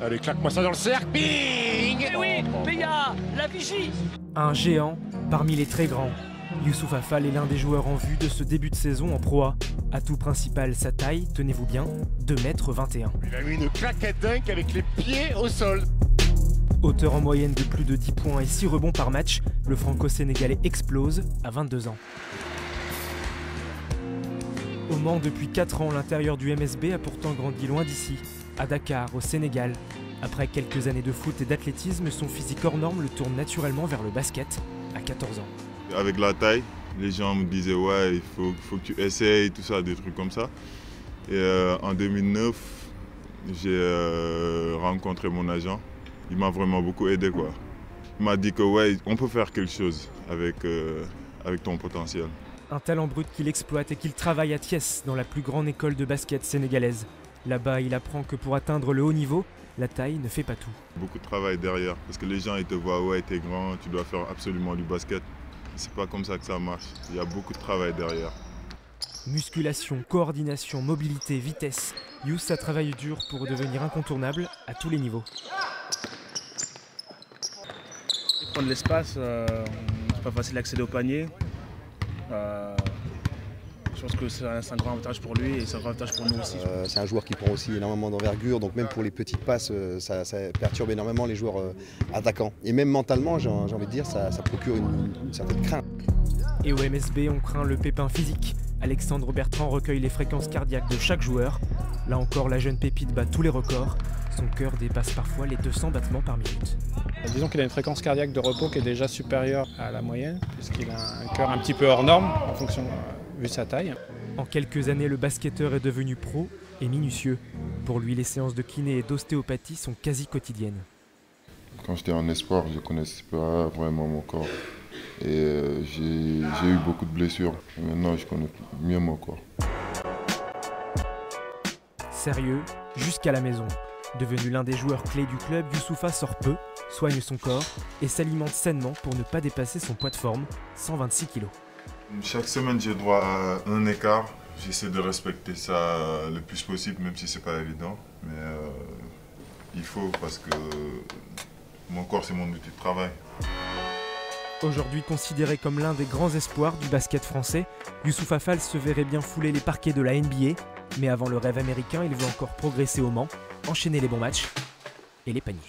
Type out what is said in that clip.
Allez, claque-moi ça dans le cercle. Bing! Mais oui, mais il y a la vigie. Un géant parmi les très grands. Youssouf Affal est l'un des joueurs en vue de ce début de saison en Pro A. Atout principal, sa taille, tenez-vous bien, 2,21 m. Il a mis une claquette dunk avec les pieds au sol. Auteur en moyenne de plus de 10 points et 6 rebonds par match, le franco-sénégalais explose à 22 ans. Au Mans depuis 4 ans, l'intérieur du MSB a pourtant grandi loin d'ici, à Dakar, au Sénégal. Après quelques années de foot et d'athlétisme, son physique hors norme le tourne naturellement vers le basket à 14 ans. Avec la taille, les gens me disaient ouais, il faut que tu essayes, tout ça, des trucs comme ça. Et en 2009, j'ai rencontré mon agent. Il m'a vraiment beaucoup aidé, quoi. Il m'a dit que ouais, on peut faire quelque chose avec ton potentiel. Un talent brut qu'il exploite et qu'il travaille à Thiès, dans la plus grande école de basket sénégalaise. Là-bas, il apprend que pour atteindre le haut niveau, la taille ne fait pas tout. Beaucoup de travail derrière, parce que les gens ils te voient, ouais, t'es grand, tu dois faire absolument du basket. C'est pas comme ça que ça marche. Il y a beaucoup de travail derrière. Musculation, coordination, mobilité, vitesse. Youss a travaillé dur pour devenir incontournable à tous les niveaux. Prendre l'espace, c'est pas facile d'accéder au panier. Je pense que c'est un grand avantage pour lui et c'est un grand avantage pour nous aussi. C'est un joueur qui prend aussi énormément d'envergure, donc même pour les petites passes, ça perturbe énormément les joueurs attaquants. Et même mentalement, j'ai envie de dire, ça procure une certaine crainte. Et au MSB, on craint le pépin physique. Alexandre Bertrand recueille les fréquences cardiaques de chaque joueur. Là encore, la jeune pépite bat tous les records. Son cœur dépasse parfois les 200 battements par minute. Disons qu'il a une fréquence cardiaque de repos qui est déjà supérieure à la moyenne, puisqu'il a un cœur un petit peu hors norme, en fonction, vu sa taille. En quelques années, le basketteur est devenu pro et minutieux. Pour lui, les séances de kiné et d'ostéopathie sont quasi quotidiennes. Quand j'étais en espoir, je ne connaissais pas vraiment mon corps. Et j'ai eu beaucoup de blessures. Et maintenant, je connais mieux mon corps. Sérieux, jusqu'à la maison. Devenu l'un des joueurs clés du club, Youssoupha sort peu, soigne son corps et s'alimente sainement pour ne pas dépasser son poids de forme, 126 kg. Chaque semaine, j'ai droit à un écart. J'essaie de respecter ça le plus possible, même si c'est pas évident. Mais il faut, parce que mon corps, c'est mon outil de travail. Aujourd'hui considéré comme l'un des grands espoirs du basket français, Youssouf Affal se verrait bien fouler les parquets de la NBA. Mais avant le rêve américain, il veut encore progresser au Mans, enchaîner les bons matchs et les paniers.